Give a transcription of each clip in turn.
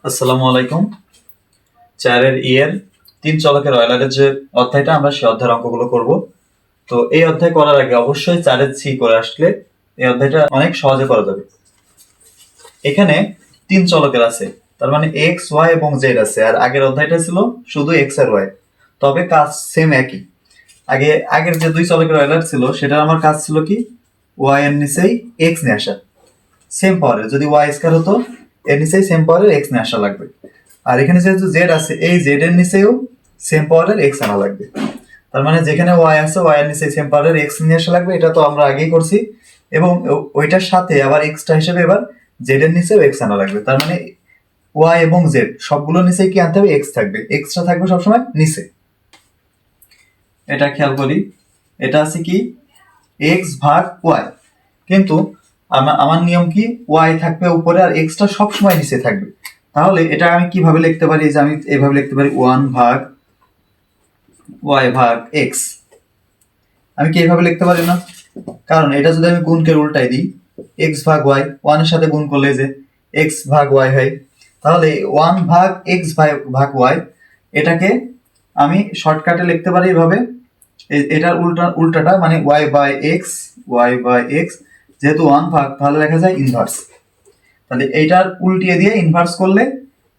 আসসালামু আলাইকুম। চারের ইয়ের তিন চলকের অয়লারের যে অধ্যায়টা, আমরা সেই অধ্যায়ের অঙ্কগুলো করব। তো এই অধ্যায় করার আগে অবশ্যই চারের সি করে আসলে এই অধ্যায়টা অনেক সহজে করা যাবে। এখানে তিন চলকের আছে, তার মানে এক্স ওয়াই এবং জেড আছে, আর আগের অধ্যায়টা ছিল শুধু এক্স আর ওয়াই। তবে কাজ সেম একই। আগের যে দুই চলকের অয়লার ছিল সেটা আমার কাজ ছিল কি, ওয়াই এর নিচেই এক্স নিয়ে আসা। সেম পাওয়ারের যদি ওয়াই স্কয়ার হতো, এর নিচেই সেম পাওয়ারের এক্স নিয়ে আসা লাগবে। আর এখানে যেহেতু জেড আছে, এই জেড এর নিচেও সেম পাওয়ারের এক্স আনা লাগবে। তার মানে যেখানে ওয়াই আছে, ওয়াই এর নিচে সেম পাওয়ারের এক্স নিয়ে আসা লাগবে। এটা তো আমরা আগেই করছি। এবং ওইটার সাথে আবার এক্সট্রা হিসেবে এবার জেড এর নিচেও এক্স আনা লাগবে। তার মানে ওয়াই এবং জেড সবগুলোর নিচে কি আনতে হবে, এক্স থাকবে। এক্সট্রা থাকবে সবসময় নিচে। এটা খেয়াল করি, এটা আছে কি এক্স ভাগ ওয়াই, কিন্তু আমার নিয়ম কি, ওয়াই থাকবে উপরে আর এক্সটা সবসময় নিচে থাকবে। তাহলে এটা আমি কিভাবে লিখতে পারি, যে আমি এইভাবে লিখতে পারি ওয়ান ভাগ ওয়াই ভাগ এক্স। আমি কি এইভাবে লিখতে পারি না? কারণ এটা যদি আমি গুণকে উল্টাই দিই, এক্স ভাগ ওয়াই, ওয়ানের সাথে গুণ করলে যে এক্স ভাগ ওয়াই হয়, তাহলে ওয়ান ভাগ এক্স ভাগ ওয়াই, এটাকে আমি শর্টকাটে লিখতে পারি এইভাবে। এটার উল্টাটা মানে ওয়াই বাই এক্স, যেহেতু ওয়ান ভাগ তাহলে লেখা যায় ইনভার্স। তাহলে এইটার উল্টিয়ে দিয়ে ইনভার্স করলে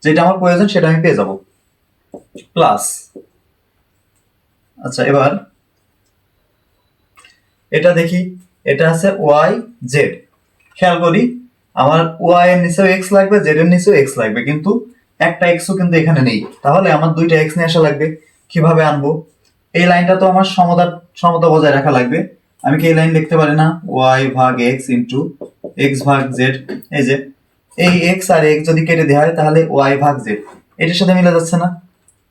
যেটা আমার প্রয়োজন সেটা আমি পেয়ে যাব, প্লাস। আচ্ছা, এবার এটা দেখি, এটা আছে ওয়াই জেড। খেয়াল করি, আমার ওয়াই এর নিচেও এক্স লাগবে, জেড এর নিচেও এক্স লাগবে, কিন্তু একটা এক্সও কিন্তু এখানে নেই। তাহলে আমার দুইটা এক্স নিয়ে আসা লাগবে। কিভাবে আনবো? এই লাইনটা তো আমার সমতা বজায় রাখা লাগবে। আমি কি এই লাইন লিখতে পারি না, ওয়াই ভাগ এক্স ইন্টু এক্স ভাগ জেড? এই যে এই এক্স আর এক্স যদি কেটে দেওয়া হয় তাহলে ওয়াই ভাগ জেড, এটার সাথে মিলে যাচ্ছে না?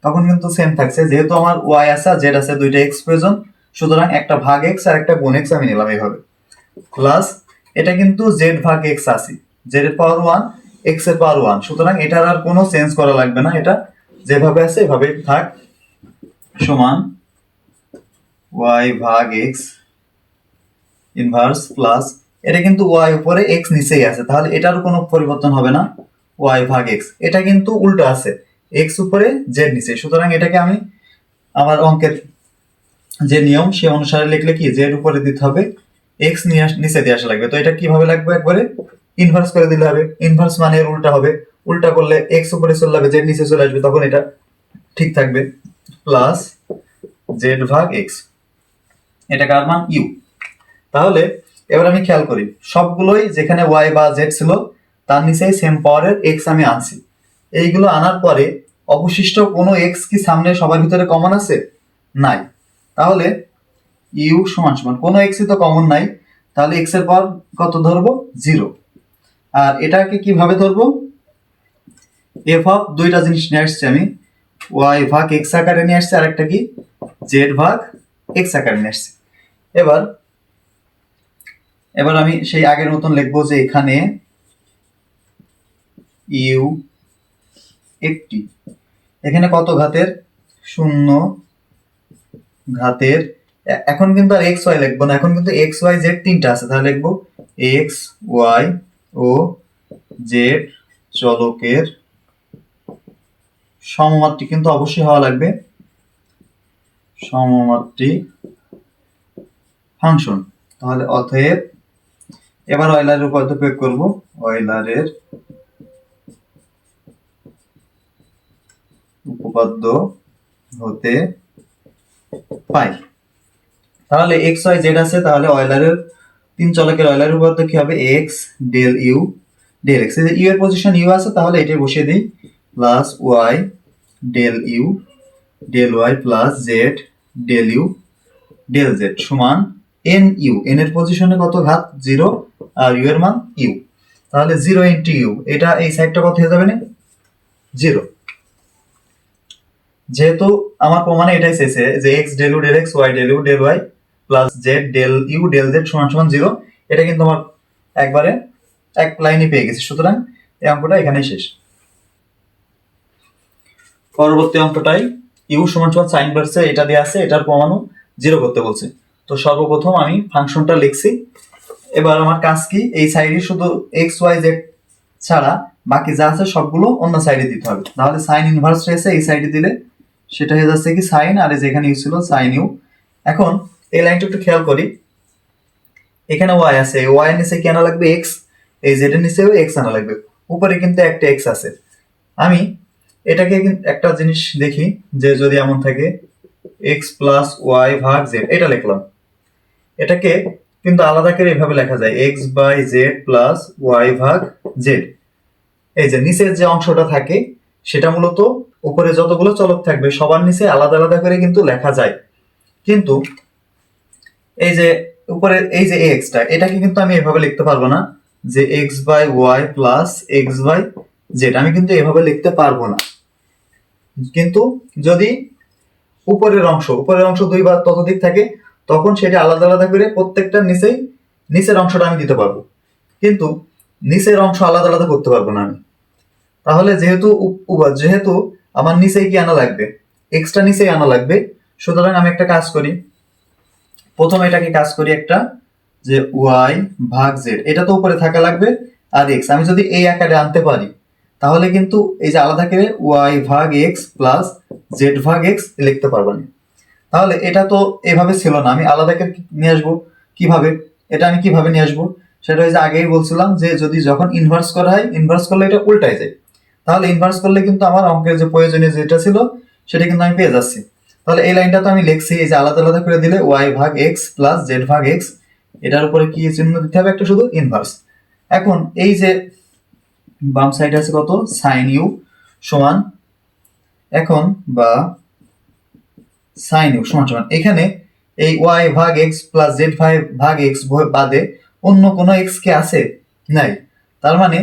তখন কিন্তু সেম থাকছে। যেহেতু আমার ওয়াই আছে আর জেড আছে, দুইটা এক্স প্রয়োজন, সুতরাং একটা ভাগ এক্স আর একটা গুণ এক্স আমি নিলাম এইভাবে। প্লাস এটা কিন্তু জেড ভাগ এক্স আছে, জেড এর পাওয়ার ওয়ান, এক্স এর পাওয়ার ওয়ান, সুতরাং এটার আর কোনো চেঞ্জ করা লাগবে না, এটা যেভাবে আছে এভাবে থাক। সমান ওয়াই ভাগ এক্স ইনভার্স প্লাস, এটা কিন্তু ওয়াই উপরে এক্স নিচেই আছে, তাহলে এটারও কোনো পরিবর্তন হবে না। ওয়াই ভাগ এক্স, এটা কিন্তু উল্টো আছে, এক্স উপরে জেড নিচে, সুতরাং এটাকে আমি আমার অঙ্কের যে নিয়ম সে অনুসারে লিখলে কি, জেড উপরে দিতে হবে, এক্স নিচে দিয়ে আসা লাগবে। তো এটা কিভাবে লাগবে, একবারে ইনভার্স করে দিলে হবে। ইনভার্স মানে এর উল্টা হবে, উল্টা করলে এক্স উপরে চলে যাবে, জেড নিচে চলে আসবে, তখন এটা ঠিক থাকবে। প্লাস জেড ভাগ এক্স, এটা কার মান, ইউ। তাহলে এবার আমি খেয়াল করি, সবগুলোই যেখানে ওয়াই বা জেড ছিল তার নিচেই সেম পাওয়ারের এক্স আমি আনছি। এইগুলো আনার পরে অবশিষ্ট কোনো এক্স কি সামনে সবার ভিতরে কমন আছে? নাই। তাহলে ইউ সমান সমান কোনো এক্সই তো কমন নাই, তাহলে এক্স এর পাওয়ার কত ধরবো, জিরো। আর এটাকে কিভাবে ধরবো, এফ অফ দুইটা জিনিস নিয়ে আসছি আমি, ওয়াই ভাগ এক্স আকারে নিয়ে আসছি, আর একটা কি জেড ভাগ এক্স আকারে নিয়ে আসছি। এবার এবার আমি সেই আগের মতন লিখবো যে এখানে ইউ একটি, এখানে কত ঘাতের, শূন্য ঘাতের। এখন কিন্তু আর এক্স ওয়াই লিখবো না, এখন কিন্তু এক্স ওয়াই জেড তিনটা আছে, তাহলে লিখবো এক্স ওয়াই ও জেড চলকের সমমাত্রিক কিন্তু অবশ্যই হওয়া লাগবে, সমমাত্রিক ফাংশন। তাহলে অতএব এবার অয়লারের উপপাদ্য প্রয়োগ করব, অয়লারের উপপাদ্য হতে পাই। তাহলে এক্স ওয়াই জেড আছে, তাহলে অয়লারের তিন চলকের অয়লারের উপপাদ্য কি হবে, x del u del x. U এর পজিশন ইউ আছে, তাহলে এটাই বসিয়ে দিই, plus y del u del y plus z del u del z সমান এন ইউ। এন এর পজিশনে কত ঘাত, জিরো, আর ইউ এর মান ইউ। তাহলে জিরো ইন্টু ইউ, এটা এই সাইডটা কত হয়ে যাবে না, জিরো। যেহেতু আমার প্রমাণে এটাই চেয়েছে যে x del u del x, y del u del y plus z del u del z সমান সমান জিরো, এটা কিন্তু আমার একবারে এক লাইনে পেয়ে গেছি, সুতরাং এই অঙ্কটা এখানেই শেষ। পরবর্তী অঙ্কটাই ইউ সমান সমান সাইন ভার্সে এটা দেওয়া আছে, এটার প্রমাণও জিরো করতে বলছে। তো সর্বপ্রথম আমি ফাংশনটা লিখছি। এবার আমার কাজ কি, এই সাইডে শুধু এক্স ওয়াই জেড ছাড়া বাকি যা আছে সবগুলো অন্য সাইডে দিতে হবে। তাহলে সাইন ইনভার্স এসে এই সাইডে দিলে সেটা হয়ে যাচ্ছে কি সাইন, আর যেখানে ইউ ছিল সাইন ইউ। এখন এই লাইনটা একটু খেয়াল করি, এখানে ওয়াই আছে, ওয়াই এর নিচে কি আনা লাগবে এক্স, এই জেড এর নিচেও এক্স আনা লাগবে, উপরে কিন্তু একটা এক্স আছে। আমি এটাকে একটা জিনিস দেখি যে যদি এমন থাকে এক্স প্লাস ওয়াই ভাগ জেড, এটা লিখলাম, এটাকে কিন্তু আলাদা করে এভাবে লেখা যায় x by z plus y ভাগ জেড। এই যে নিচের যে অংশটা থাকে সেটা মূলত উপরে যতগুলো চলক থাকবে সবার নিচে আলাদা আলাদা করে কিন্তু লেখা যায়, কিন্তু এই যে উপরে এই যে এক্সটা, এটাকে কিন্তু আমি এভাবে লিখতে পারবো না যে x by y plus x by z, আমি কিন্তু এভাবে লিখতে পারবো না। কিন্তু যদি উপরের অংশ দুই বা ততোধিক থাকে তখন সেটা আলাদা আলাদা করে প্রত্যেকটা নিচের অংশটা আমি দিতে পারবো, কিন্তু নিচের অংশ আলাদা আলাদা করতে পারবো না আমি। তাহলে যেহেতু আমার নিচেই কি আনা লাগবে, এক্সট্রা নিচেই আনা লাগবে, সুতরাং আমি একটা কাজ করি, প্রথমে এটাকে কাজ করি একটা যে ওয়াই ভাগ জেড, এটা তো উপরে থাকা লাগবে, আর এক্স আমি যদি এই আকারে আনতে পারি তাহলে কিন্তু এই যে আলাদা করে ওয়াই ভাগ এক্স প্লাস জেড ভাগ এক্স লিখতে পারবো না। তাহলে এটা তো এভাবে ছিল না, আমি আলাদা করে নিয়ে আসবো কিভাবে, এটা আমি কিভাবে নিয়ে আসবো, সেটা হচ্ছে আগেই বলছিলাম যে যদি যখন ইনভার্স করা হয়, ইনভার্স করলে এটা উল্টায় যায়, তাহলে ইনভার্স করলে কিন্তু আমার অঙ্কের যে প্রয়োজনীয় যেটা ছিল সেটা কিন্তু আমি পেয়ে যাচ্ছি। তাহলে এই লাইনটা তো আমি লিখছি, এই যে আলাদা আলাদা করে দিলে ওয়াই ভাগ এক্স প্লাস জেড ভাগ এক্স, এটার উপরে কি চিহ্ন দিতে হবে, একটা শুধু ইনভার্স। এখন এই যে বাম সাইডে আছে কত সাইন ইউ সমান, এখন বা সাইন ইউ সমান সমান এখানে এই ওয়াই ভাগ এক্স প্লাস জেড ভাগ এক্স বাদে অন্য কোনো এক্স কে আছে নাই, তার মানে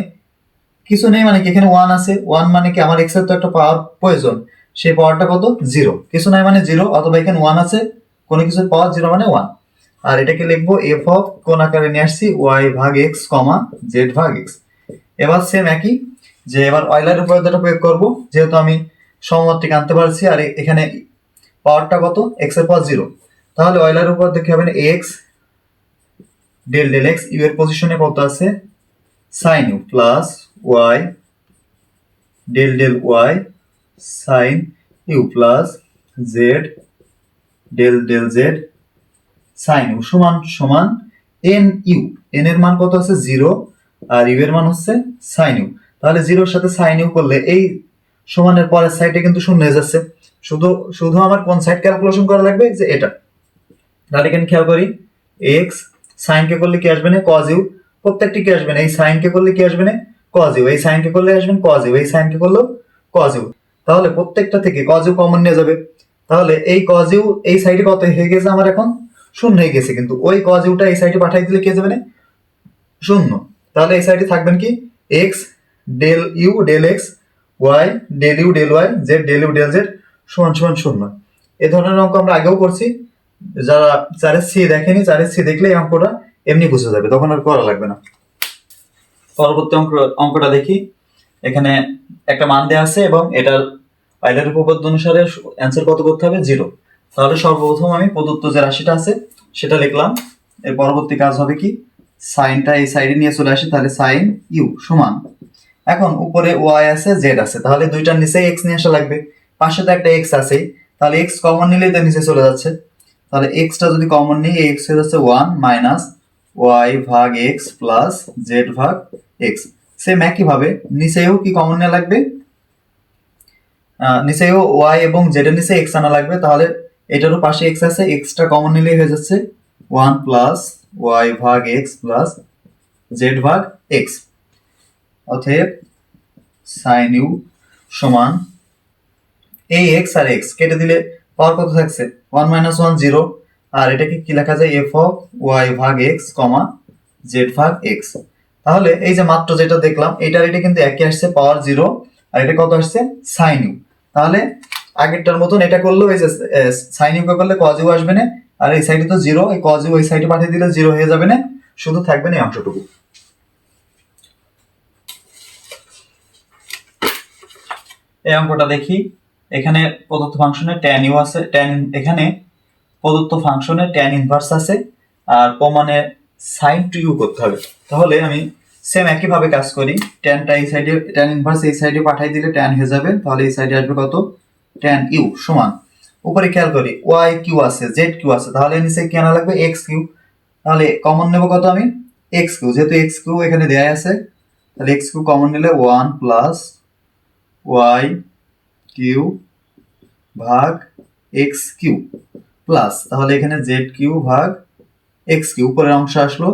কিছু নেই, মানে কি এখানে ওয়ান আছে, ওয়ান মানে কি আমার এক্স এর তো একটা পাওয়ার প্রয়োজন, সেই পাওয়ারটা কত জিরো, কিছু নাই মানে জিরো, অথবা এখানে ওয়ান আছে, কোনো কিছুর পাওয়ার জিরো মানে ওয়ান। আর এটাকে লিখবো এফ অফ কোন আকারে নিয়ে আসছি ওয়াই ভাগ এক্স কমা জেড ভাগ এক্স। এবার সেম একই, যে এবার অয়লারের উপপাদ্যটা প্রয়োগ করব, যেহেতু আমি সমমাত্রিক আনতে পারছি আর এখানে পাওয়ারটা কত এক্স এর পাওয়ার জিরো, তাহলে অয়লারের উপপাদ্য কি হবে x del del x u এর পজিশনে কত আছে sine u plus y del del y sine u plus z del del z sine u সমান সমান এন ইউ, এন এর মান কত আছে জিরো আর ইউ এর মান হচ্ছে সাইন ইউ, তাহলে জিরোর সাথে সাইন ইউ করলে এই সমানের পরের সাইডে কিন্তু শূন্য হয়ে যাচ্ছে, শুধু শুধু আমার কোন সাইড ক্যালকুলেশন করা লাগবে যে এটা। তাহলে এখানে খেয়াল করি এক্স সাইন কে করলে কি আসবে না কজ ইউ, প্রত্যেকটি কি আসবে না, এই সাইন কে করলে কি আসবে না কজ ইউ, এই সাইন কে করলে আসবেন কজ ইউ, এই সাইন কে করলেও কজ ইউ, তাহলে প্রত্যেকটা থেকে কজ ইউ কমন নিয়ে যাবে, তাহলে এই কজ ইউ এই সাইডে কত হয়ে গেছে আমার এখন শূন্য হয়ে গেছে, কিন্তু ওই কজ ইউটা এই সাইডে পাঠিয়ে দিলে কি যাবে না শূন্য, তাহলে এই সাইডে থাকবেন কি x del u del x y del u del y z del u del z সমান সমান শূন্য। এই ধরনের অঙ্ক আমরা আগেও করছি, যারা চারের সি দেখেনি চারের সি দেখলে এই অঙ্কটা এমনি বুঝে যাবে, তখন আর করা লাগবে না। পরবর্তী অঙ্কটা দেখি, এখানে একটা মান দেওয়া আছে এবং এটার আইলার উপপাদ্য অনুসারে অ্যান্সার কত করতে হবে জিরো, তাহলে সর্বপ্রথম আমি প্রদত্ত যে রাশিটা আছে সেটা লিখলাম, এর পরবর্তী কাজ হবে কি সাইনটা এই সাইডে নিয়ে চলে আসি, তাহলে সাইন ইউ সমান, এখন উপরে ওয়াই আছে জেড আছে, তাহলে দুইটার নিচে এক্স নিয়ে আসা লাগবে, পাশে তো একটা এক্স আছে, তাহলে এক্স কমন নিলেই তো নিচে চলে যাচ্ছে, তাহলে এক্সটা যদি কমন নিই এক্স হয়ে যাচ্ছে ওয়ান মাইনাস ওয়াই ভাগ এক্স প্লাস জেড ভাগ এক্স। সেম একইভাবে নিচেও কি কমন নেওয়া লাগবে, নিচেও ওয়াই এবং জেড এর নিচে এক্স আনা লাগবে, তাহলে এটারও পাশে এক্স আছে, এক্সটা কমন নিলেই হয়ে যাচ্ছে ওয়ান প্লাস ওয়াই ভাগ এক্স প্লাস জেড ভাগ এক্স। অতএব সাইন ইউ সমান এই এক্স আর এক্স কেটে দিলে পাওয়ার কত থাকছে ওয়ান মাইনাস ওয়ান জিরো, আর এটাকে কি লেখা যায় এফ অফ ওয়াই ভাগ এক্স কমা জেড ভাগ এক্স। তাহলে এই যে মাত্র যেটা দেখলাম এটার এটা কিন্তু একই আসছে পাওয়ার জিরো, আর এটা কত আসছে সাইন ইউ, তাহলে আগেরটার মতন এটা করলেও এই যে সাইন ইউ কে করলে কজ ইউ আসবে না, আর এই সাইডে তো জিরো, এই কজ ইউ এই সাইডে পাঠিয়ে দিলে জিরো হয়ে যাবে না, শুধু থাকবে না এই অংশটুকু। এই অঙ্কটা দেখি, এখানে প্রদত্ত ফাংশনে ট্যান ইউ আছে, ট্যান এখানে প্রদত্ত ফাংশনে ট্যান ইনভার্স আছে আর প্রমাণে সাইন টু ইউ করতে হবে, তাহলে আমি সেম একই ভাবে কাজ করি, ট্যানটা এই সাইডে, ট্যান ইনভার্স এই সাইডে পাঠাই দিলে ট্যান হয়ে যাবে, তাহলে এই সাইডে আসবে কত, ট্যান ইউ সমান, উপরে খেয়াল করি ওয়াই কিউ আছে, জেড কিউ আছে, তাহলে নিচে কি আনা লাগবে, এক্স কিউ। তাহলে কমন নেব কত আমি, এক্স কিউ, যেহেতু এক্স কিউ এখানে দেয়া আছে, তাহলে এক্স কিউ কমন নিলে 1 প্লাস ওয়াই কিউ ভাগ এক্স কিউ প্লাস, তাহলে এখানে জেড কিউ ভাগ এক্স কিউ, উপরের অংশ আসলো।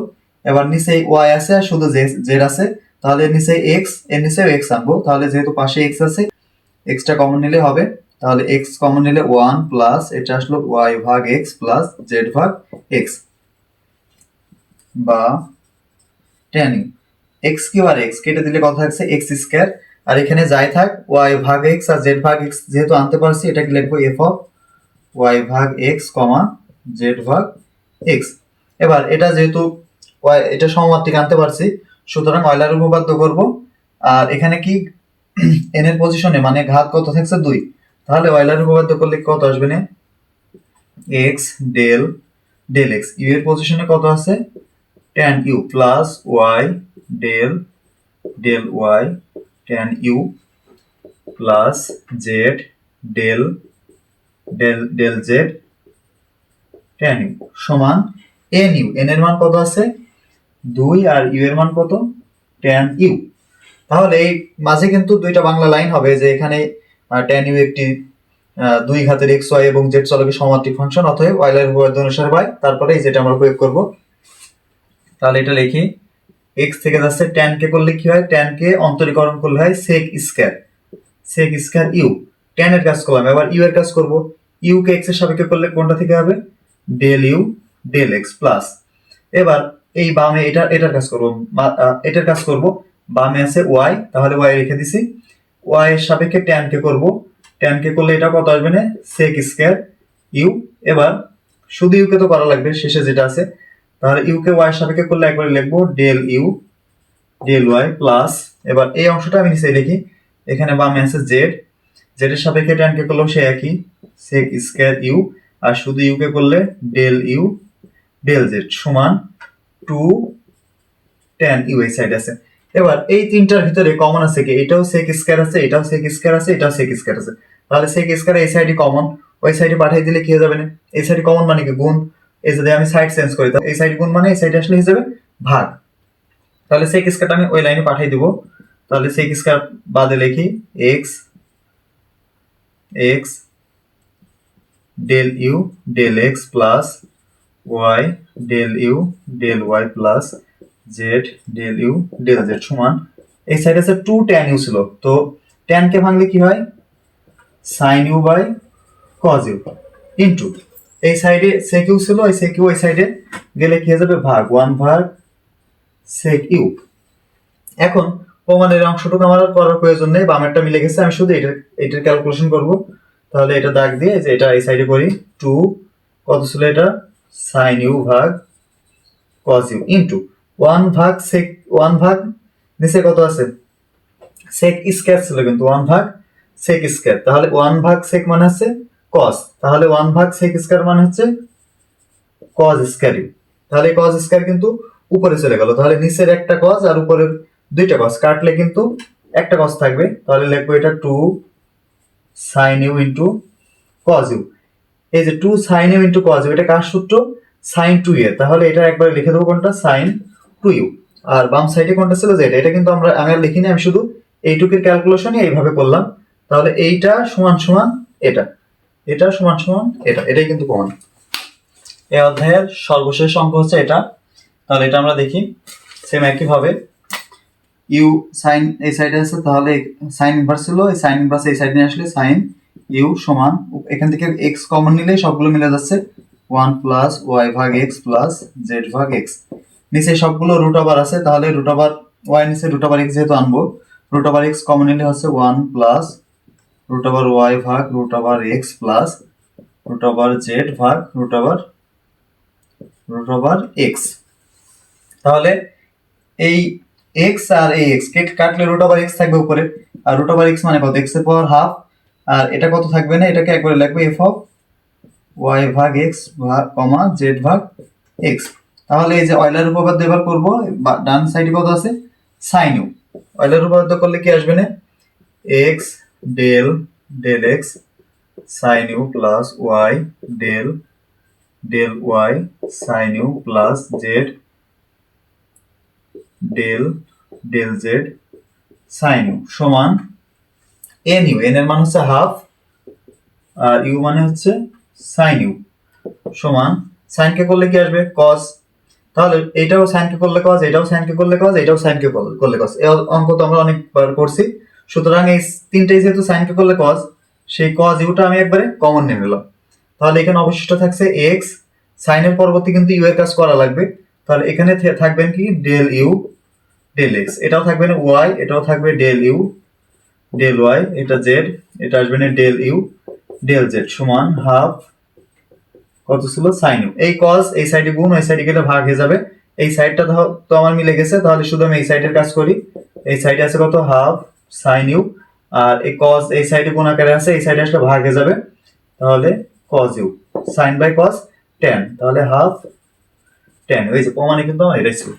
এবার নিচে ওয়াই আছে আর শুধু জেড আছে, তাহলে এর নিচে এক্স, এর নিচেও এক্স আনবো, তাহলে যেহেতু পাশে এক্স আছে এক্সটা কমন নিলে হবে, তাহলে এক্স কমন নিলে 1 প্লাস এটা আসলো ওয়াই ভাগ এক্স প্লাস জেড ভাগ এক্স, বা tan ইউ। এক্স কিউ আর এক্স কেটে দিলে কত থাকছে, এক্স স্কয়ার, আর এখানে যাই থাক ওয়াই ভাগ এক্স আর জেড ভাগ এক্স যেহেতু আনতে পারছি, এটাকে লিখবো এফ অফ ওয়াই ভাগ এক্স কমা জেড ভাগ এক্স। এবার এটা যেহেতু ওয়াই এটা সমমাত্রিক আনতে পারছি, সুতরাং অয়লার উপপাদ্য করব। আর এখানে কি এন এর পজিশনে মানে ঘাত কত থাকছে 2, তাহলে অয়লার উপপাদ্য করলে কত আসবে না, x del del x, u এর পজিশনে কত আছে tan u plus y del del y tan u plus z del del del z tan u সমান এন ইউ, এন এর মান কত আছে 2 আর ইউ এর মান কত tan ইউ। তাহলে এই মাঝে কিন্তু দুইটা বাংলা লাইন হবে, যে এখানে tan ইউ একটি 2 ঘাতের এক্স ওয়াই এবং জেড চলকের সমাত্রিক ফাংশন, অতএব অয়লার উপপাদ্য অনুসারে পাই, তারপরে এই যেটা আমরা প্রয়োগ করব। তাহলে এটা লিখি, এক্স থেকে যাচ্ছে tan কে করলে কি হয়, tan কে অন্তরীকরণ করলে হয় sec square, sec square u, tan এর কাজ করলাম, এবার ইউ এর কাজ করব, ইউ কে এক্স এর সাপেক্ষে করলে কোনটা থেকে হবে, del u del x plus, এবার এই বামে এটার কাজ করব, এটার কাজ করব, বামে আছে ওয়াই, তাহলে ওয়াই রেখে দিছি, ওয়াই এর সাপেক্ষে tan কে করব, tan কে করলে এটা কত আসবে না, sec স্কয়ার ইউ। এবার শুধু ইউ কে তো করা লাগবে শেষে যেটা আছে, তাহলে ইউ কে ওয়াই এর সাপেক্ষে করলে একবারে লিখবো del u del y plus, এবার এই অংশটা আমি নিচে লিখি, এখানে বামে আছে জেড, জেড এর সাপেক্ষে tan কে করলেও সে একই sec স্কয়ার ইউ, আর শুধু ইউ কে করলে ডেল ইউ ডেল জেড সমান 2 tan ইউ এই সাইড আছে। এবার এই তিনটার ভিতরে কমন আছে কি, এটাও sec স্কয়ার আছে, এটাও sec স্কয়ার আছে, এটাও sec স্কয়ার আছে, তাহলে sec স্কয়ার এই সাইডে কমন, ওই সাইডে পাঠিয়ে দিলে কি হয়ে যাবে না, এই সাইডে কমন মানে কি গুণ, এই যদি আমি সাইড চেঞ্জ করি তাহলে এই সাইড গুণ মানে এই সাইডে আসলে হয়ে যাবে ভাগ, তাহলে sec স্কয়ারটা আমি ওই লাইনে পাঠিয়ে দিব, তাহলে sec স্কয়ার বাদে লিখি x x del u del x plus y del u del y plus z del u del z সমান, এই সাইডে আছে 2 tan ইউ ছিল, তো tan কে ভাঙলে কি হয় sin u by cos u into এই সাইডে sec ইউ ছিল, এই sec ইউ এই সাইডে গেলে কি হয়ে যাবে ভাগ 1 ভাগ sec ইউ। এখন প্রমাণের অংশটুকু আমার করার প্রয়োজন নেই, বামেরটা মিলে গেছে, আমি শুধু এটার ক্যালকুলেশন করব, তাহলে এটা দাগ দিয়ে যে এটা এই সাইডে করি 2 কত ছিল এটা sin ইউ ভাগ cos ইউ ইনটু 1 ভাগ sec 1 ভাগ নিচে কত আছে sec স্কয়ার ছিল কিন্তু 1 ভাগ sec স্কয়ার, তাহলে 1 ভাগ sec মানে হচ্ছে cos, তাহলে 1 ভাগ sec স্কয়ার মানে হচ্ছে cos স্কয়ার ইউ, তাহলে cos স্কয়ার কিন্তু উপরে চলে গেল, তাহলে নিচের একটা cos আর উপরের দুইটা cos কাটলে কিন্তু একটা cos থাকবে, তাহলে লিখবো এটা 2 sin u into cos u, এই যে 2 sin u into cos u এটা কার সূত্র, sin 2 এর, তাহলে এটা একবার লিখে দেবো কোনটা sin 2 ইউ, আর বাম সাইডে কোনটা ছিল যে এটা কিন্তু আমি আর লিখিনি, আমি শুধু এইটুকুর ক্যালকুলেশনই এইভাবে করলাম, তাহলে এইটা সমান সমান এটা, এটা সমান সমান এটা, এটাই কিন্তু প্রমাণ। এই অধ্যায়ের সর্বশেষ অঙ্ক হচ্ছে এটা, তাহলে এটা আমরা দেখি সেম একই ভাবে, ইউ সাইন এই সাইডে আছে, তাহলে সাইন ইনভার্স ছিল, এই সাইন ইনভার্স এই সাইডে আসলে সাইন ইউ সমান, এখান থেকে x কমন নিলে সবগুলো মিলে যাচ্ছে 1 প্লাস ওয়াই ভাগ এক্স প্লাস জেড ভাগ এক্স, নিচে সবগুলো রুট ওভার আছে, তাহলে রুট ওভার ওয়াই নিচে রুট ওভার এক্স যেহেতু আনবো, রুট ওভার এক্স কমন নিলে হচ্ছে 1 প্লাস রুট ওভার ওয়াই ভাগ root over x plus root over z ভাগ রুট ওভার এক্স। তাহলে এই x আর এই x কাটলে রুট ওভার এক্স থাকবে উপরে, আর রুট ওভার এক্স মানে কত x এর পাওয়ার হাফ, আর এটা কত থাকবে না, এটাকে একবারে লিখবো f অফ y ভাগ x ভাগ কমা z ভাগ x। তাহলে এই যে অয়লার উপপাদ্য এবার করব, ডান সাইডে কত আছে সাইন ইউ। অয়েলের রূপান্তর করলে কি আসবে না, x del del x sine u plus y del del y sine u plus z del del z sine u সমান এন ইউ। এন এর মান হচ্ছে হাফ আর ইউ মানে হচ্ছে সাইন ইউ সমান সাইন কে করলে কি আসবে কস। তাহলে এইটাও সাইন কে করলে কস, এটাও সাইন কে করলে কস, এটাও সাইন কে করলে কস। এই অঙ্ক তো আমরা অনেকবার করছি। সুতরাং এই তিনটেই যেহেতু সাইন কে করলে কস, সেই কস ইউটা আমি একবারে কমন নিয়ে নিলাম। তাহলে এখানে অবশিষ্ট থাকছে এক্স, সাইনের পরবর্তী কিন্তু ইউ এর কাজ করা লাগবে। তাহলে এখানে থাকবেন কি ডেল ইউ ডেল এক্স, এটাও থাকবে না ওয়াই, এটাও থাকবে ডেল ইউ ডেল ওয়াই, এটা জেড, এটা আসবে না ডেল ইউ ডেল জেড সমান হাফ কত ছিল সাইন ইউ। এই কস এই সাইডে গুণ, ওই সাইডে গেলে ভাগ হয়ে যাবে। এই সাইডটা তো আমার মিলে গেছে, তাহলে শুধু আমি এই সাইডের কাজ করি। এই সাইডে আছে কত হাফ সাইন ইউ, আর এই কস এই সাইডে গুণ আকারে আছে, এই সাইডে আসলে ভাগ হয়ে যাবে। তাহলে cos u sine by cos ten, তাহলে হাফ টেন। ওই যে প্রমাণে কিন্তু আমার এটাই ছিল।